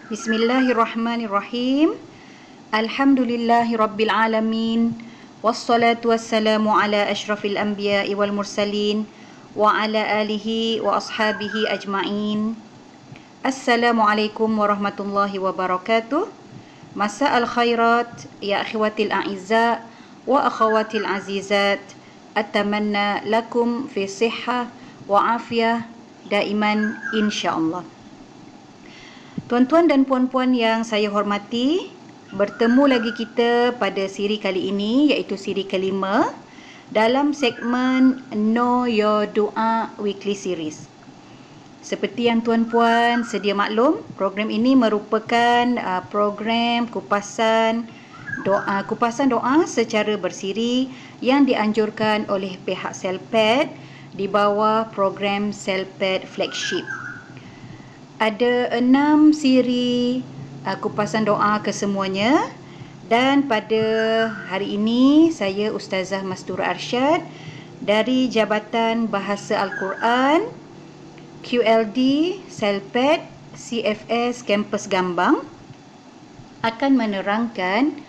Bismillahirrahmanirrahim. Alhamdulillahirabbil alamin. Wassalatu wassalamu ala asyrafil anbiya'i wal mursalin wa ala alihi wa ashabihi ajma'in. Assalamualaikum warahmatullahi wabarakatuh. Masa'al khairat ya akhwatil a'izza wa akhawatil azizat. Atamanna lakum fi sihhah wa afiyah daiman insyaallah. Tuan-tuan dan puan-puan yang saya hormati, bertemu lagi kita pada siri kali ini, iaitu siri kelima dalam segmen Know Your Dua Weekly Series. Seperti yang tuan-puan sedia maklum, program ini merupakan program kupasan doa secara bersiri yang dianjurkan oleh pihak Selped di bawah program Selped Flagship. Ada 6 siri kupasan doa kesemuanya, dan pada hari ini saya Ustazah Mastura Arsyad dari Jabatan Bahasa Al-Quran QLD Selped CFS Kampus Gambang akan menerangkan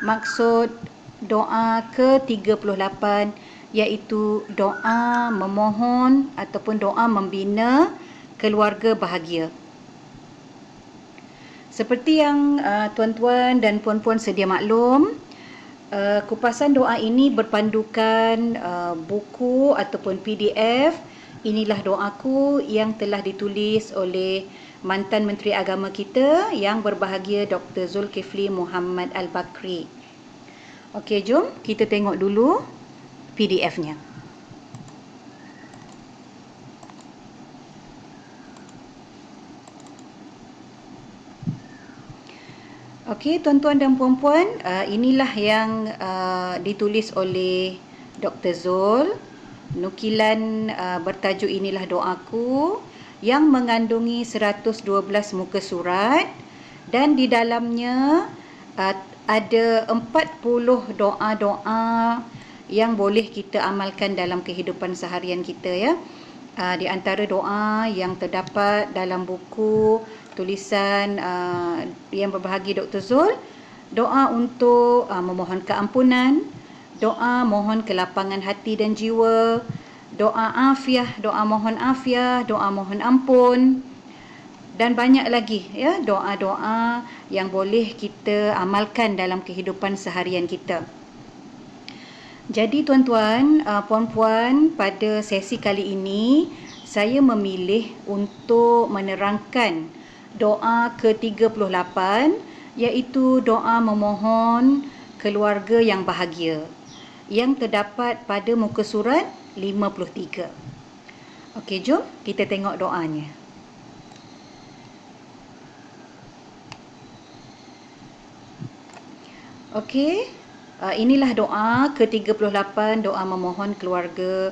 maksud doa ke-38, iaitu doa memohon ataupun doa membina keluarga bahagia. Seperti yang tuan-tuan dan puan-puan sedia maklum, kupasan doa ini berpandukan buku ataupun PDF Inilah Doaku yang telah ditulis oleh mantan Menteri Agama kita yang berbahagia Dr. Zulkifli Muhammad Al-Bakri. Okey, jom kita tengok dulu PDF-nya. Okey, tuan-tuan dan puan-puan, inilah yang ditulis oleh Dr. Zul. Nukilan bertajuk Inilah Doaku yang mengandungi 112 muka surat, dan di dalamnya ada 40 doa-doa yang boleh kita amalkan dalam kehidupan seharian kita, ya. Di antara doa yang terdapat dalam buku tulisan yang berbahagia Dr. Zul, doa untuk memohon keampunan, doa mohon kelapangan hati dan jiwa, doa afiah, doa mohon afiah, doa mohon ampun, dan banyak lagi, ya, doa-doa yang boleh kita amalkan dalam kehidupan seharian kita. Jadi tuan-tuan, puan-puan, pada sesi kali ini saya memilih untuk menerangkan doa ke-38, iaitu doa memohon keluarga yang bahagia, yang terdapat pada muka surat 53. Okey, jom kita tengok doanya. Okey, inilah doa ke-38, doa memohon keluarga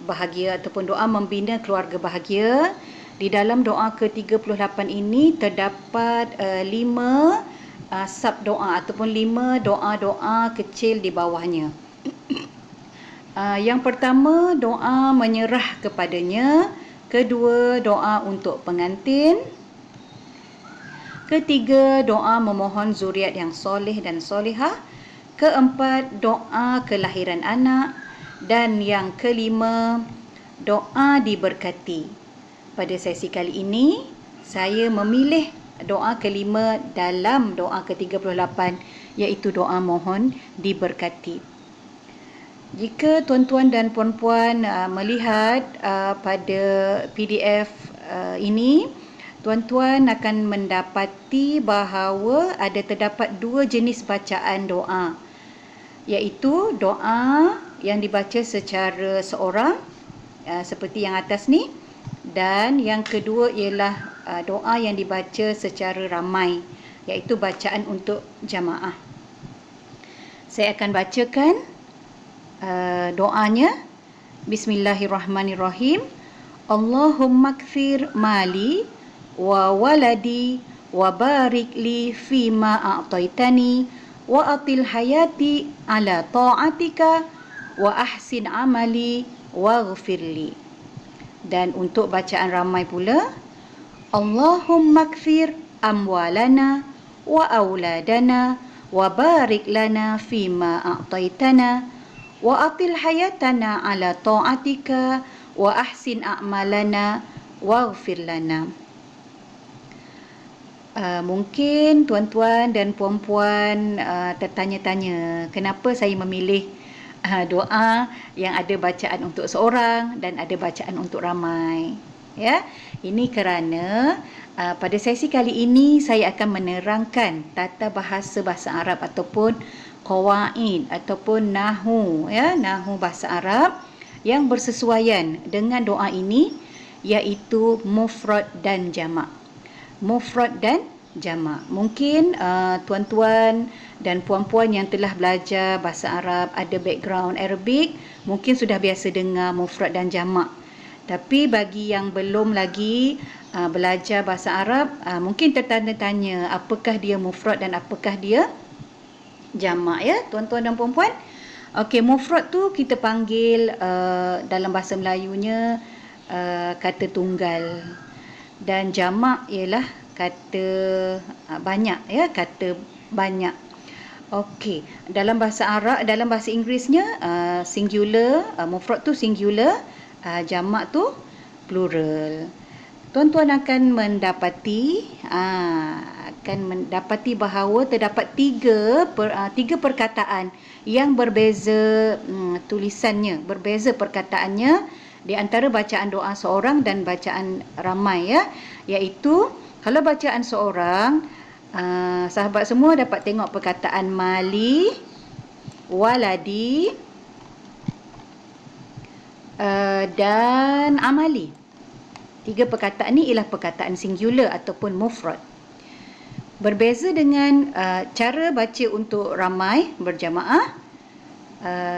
bahagia ataupun doa membina keluarga bahagia. Di dalam doa ke-38 ini terdapat 5 sub doa ataupun 5 doa-doa kecil di bawahnya. Yang pertama, doa menyerah kepadanya. Kedua, doa untuk pengantin. Ketiga, doa memohon zuriat yang soleh dan solehah. Keempat, doa kelahiran anak. Dan yang kelima, doa diberkati. Pada sesi kali ini, saya memilih doa kelima dalam doa ke-38, iaitu doa mohon diberkati. Jika tuan-tuan dan puan-puan melihat pada PDF ini, tuan-tuan akan mendapati bahawa terdapat 2 jenis bacaan doa, iaitu doa yang dibaca secara seorang seperti yang atas ni, dan yang kedua ialah doa yang dibaca secara ramai, iaitu bacaan untuk jamaah. Saya akan bacakan doanya. Bismillahirrahmanirrahim. Allahumma kthir mali wa waladi wa barik li fima a'taitani wa atil hayati ala ta'atika wa ahsin amali waghfirli. Dan untuk bacaan ramai pula, Allahumma kthir amwalana wa auladana wa barik lana fima a'taitana wa atil hayatana ala ta'atika wa ahsin a'malana waghfir lana. Mungkin tuan-tuan dan puan-puan tertanya-tanya kenapa saya memilih doa yang ada bacaan untuk seorang dan ada bacaan untuk ramai. Ya, ini kerana pada sesi kali ini saya akan menerangkan tata bahasa Arab ataupun qawaid ataupun nahwu, ya, nahwu bahasa Arab yang bersesuaian dengan doa ini, iaitu mufrad dan jamak. Mufrad dan jamak. Mungkin tuan-tuan dan puan-puan yang telah belajar bahasa Arab, ada background Arabic, mungkin sudah biasa dengar mufrad dan jamak. Tapi bagi yang belum lagi belajar bahasa Arab, mungkin tertanya-tanya apakah dia mufrad dan apakah dia jamak, ya, tuan-tuan dan puan-puan. Okey, mufrad tu kita panggil dalam bahasa Melayunya kata tunggal. Dan jamak ialah kata banyak, ya, kata banyak. Okey, dalam bahasa Arab, dalam bahasa Inggerisnya singular, mufrad tu singular, jamak tu plural. Tuan-tuan akan mendapati bahawa terdapat tiga perkataan yang berbeza tulisannya, berbeza perkataannya di antara bacaan doa seorang dan bacaan ramai, ya, iaitu kalau bacaan seorang, sahabat semua dapat tengok perkataan mali, waladi dan amali. Tiga perkataan ni ialah perkataan singular ataupun mufrad. Berbeza dengan cara baca untuk ramai berjamaah.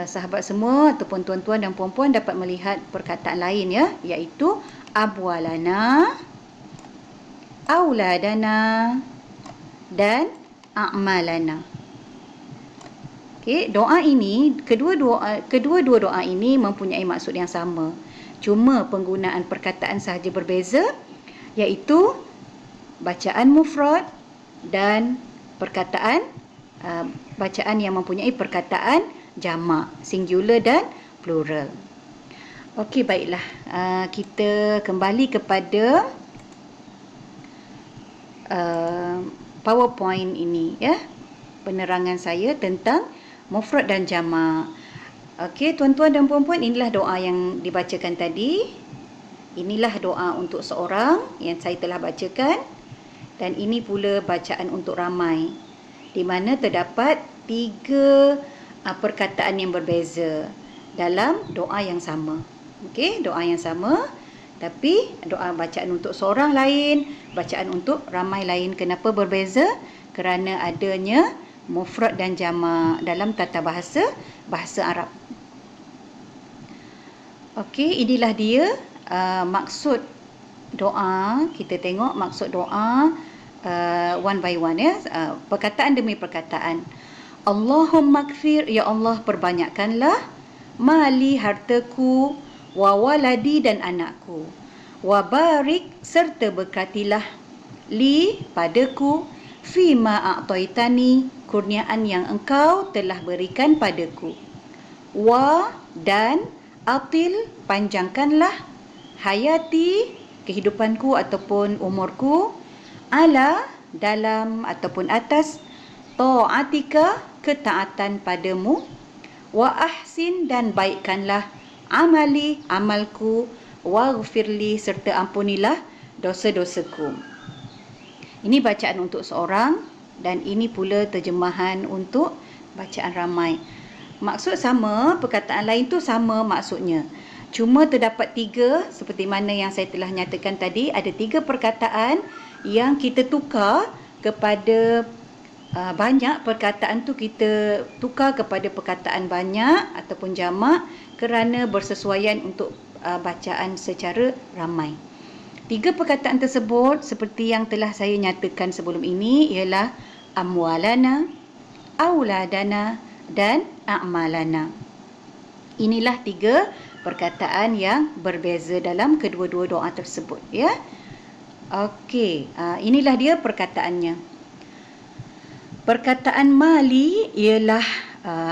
Sahabat semua ataupun tuan-tuan dan puan-puan dapat melihat perkataan lain, ya, iaitu abwalana, auladana dan a'malana. Okey, doa ini, kedua-dua doa ini mempunyai maksud yang sama. Cuma penggunaan perkataan sahaja berbeza, iaitu bacaan mufrad dan perkataan bacaan yang mempunyai perkataan jamak, singular dan plural. Okey, baiklah. Kita kembali kepada PowerPoint ini, ya. Penerangan saya tentang mufrad dan jamak. Okey, tuan-tuan dan puan-puan, inilah doa yang dibacakan tadi. Inilah doa untuk seorang yang saya telah bacakan. Dan ini pula bacaan untuk ramai, di mana terdapat tiga perkataan yang berbeza dalam doa yang sama. Okey, doa yang sama, tapi doa bacaan untuk seorang lain, bacaan untuk ramai lain. Kenapa berbeza? Kerana adanya mufrad dan jamak dalam tata bahasa Arab. Okey, inilah dia maksud doa. Kita tengok maksud doa one by one, ya, perkataan demi perkataan. Allahumma kfir, ya Allah perbanyakkanlah mali, hartaku, wa waladi dan anakku, wa barik serta berkatilah li padaku, fima a'taitani kurniaan yang engkau telah berikan padaku, wa dan atil panjangkanlah hayati kehidupanku ataupun umurku, ala dalam ataupun atas, ta'atika ketaatan padamu, wa ahsin dan baikkanlah amali amalku, waghfirli serta ampunilah dosa-dosaku. Ini bacaan untuk seorang dan ini pula terjemahan untuk bacaan ramai. Maksud sama, perkataan lain tu sama maksudnya. Cuma terdapat tiga, seperti mana yang saya telah nyatakan tadi, ada tiga perkataan yang kita tukar kepada banyak. Perkataan tu kita tukar kepada perkataan banyak ataupun jamak kerana bersesuaian untuk bacaan secara ramai. Tiga perkataan tersebut seperti yang telah saya nyatakan sebelum ini ialah amwalana, auladana dan a'malana. Inilah tiga perkataan yang berbeza dalam kedua-dua doa tersebut, ya. Okey, inilah dia perkataannya. Perkataan mali ialah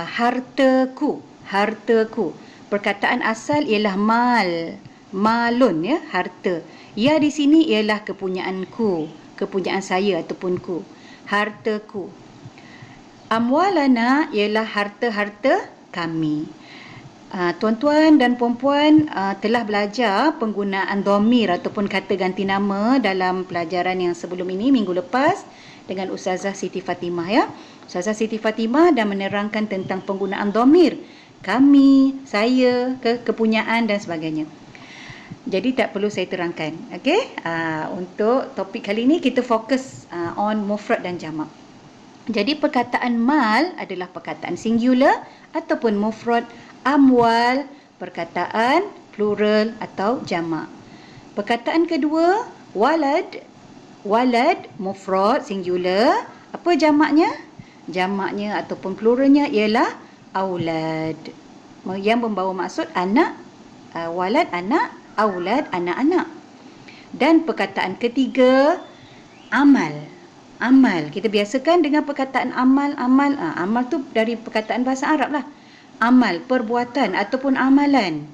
hartaku, hartaku. Perkataan asal ialah mal, malun ya, harta. Ya di sini ialah kepunyaanku, kepunyaan saya ataupun ku, hartaku. Amwalana ialah harta-harta kami. Tuan-tuan dan puan-puan telah belajar penggunaan dhamir ataupun kata ganti nama dalam pelajaran yang sebelum ini minggu lepas dengan Ustazah Siti Fatimah ya. Ustazah Siti Fatimah dah menerangkan tentang penggunaan dhamir, kami, saya, kepunyaan dan sebagainya. Jadi tak perlu saya terangkan. Okey? Untuk topik kali ini kita fokus on mufrad dan jamak. Jadi perkataan mal adalah perkataan singular ataupun mufrad, amwal perkataan plural atau jamak. Perkataan kedua, walad, walad mufrad singular, apa jamaknya? Jamaknya ataupun pluralnya ialah aulad. Yang membawa maksud anak, walad anak, aulad anak-anak. Dan perkataan ketiga, amal. Amal, kita biasakan dengan perkataan amal, amal. Amal tu dari perkataan bahasa Arab lah. Amal, perbuatan ataupun amalan.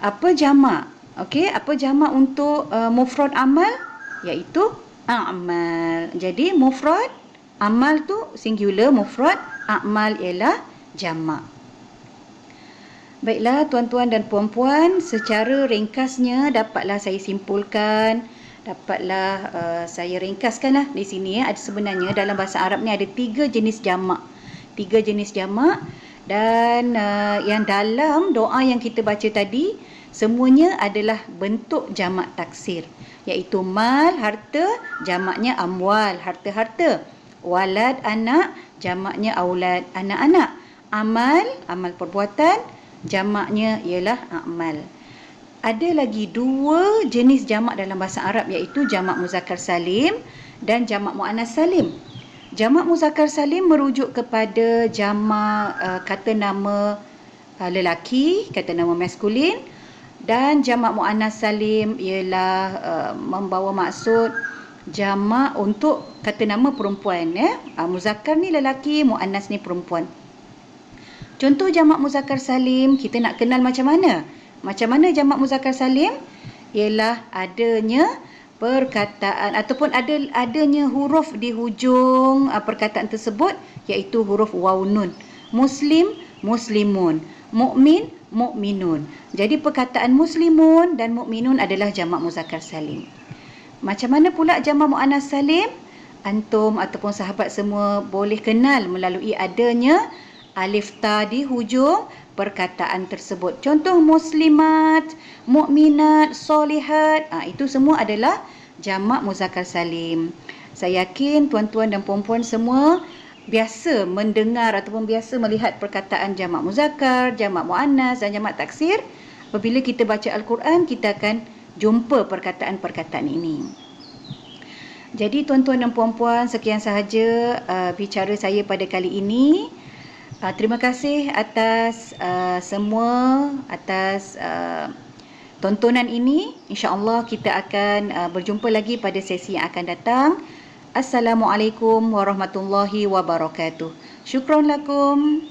Apa jamak? Okey, apa jamak untuk mufrad amal? Iaitu a'mal. Jadi mufrad, amal tu singular, mufrad, a'mal ialah jamak. Baiklah tuan-tuan dan puan-puan, secara ringkasnya dapatlah saya simpulkan, dapatlah saya ringkaskanlah di sini ya. Sebenarnya dalam bahasa Arab ni ada 3 jenis jamak. 3 jenis jamak dan yang dalam doa yang kita baca tadi semuanya adalah bentuk jamak taksir, iaitu mal harta, jamaknya amwal harta-harta, walad anak, jamaknya aulad anak-anak, amal amal perbuatan, jamaknya ialah a'mal. Ada lagi 2 jenis jamak dalam bahasa Arab, iaitu jamak muzakkar salim dan jamak muannas salim. Jamak muzakkar salim merujuk kepada jamak kata nama lelaki, kata nama maskulin, dan jamak muannas salim ialah membawa maksud jamak untuk kata nama perempuan ya. Muzakkar ni lelaki, muannas ni perempuan. Contoh jamak muzakkar salim, kita nak kenal macam mana? Macam mana jamak muzakkar salim? Ialah adanya perkataan ataupun adanya huruf di hujung perkataan tersebut, iaitu huruf waw nun. Muslim, muslimun. Mukmin, mukminun. Jadi perkataan muslimun dan mukminun adalah jamak muzakkar salim. Macam mana pula jamak muannas salim? Antum ataupun sahabat semua boleh kenal melalui adanya alif ta di hujung perkataan tersebut. Contoh muslimat, mukminat, solihat, itu semua adalah jamak muzakkar salim. Saya yakin tuan-tuan dan puan-puan semua biasa mendengar ataupun biasa melihat perkataan jamak muzakkar, jamak muannas dan jamak taksir. Apabila kita baca Al-Quran, kita akan jumpa perkataan-perkataan ini. Jadi tuan-tuan dan puan-puan, sekian sahaja bicara saya pada kali ini. Terima kasih atas semua, atas tontonan ini. InsyaAllah kita akan berjumpa lagi pada sesi yang akan datang. Assalamualaikum warahmatullahi wabarakatuh. Syukran lakum.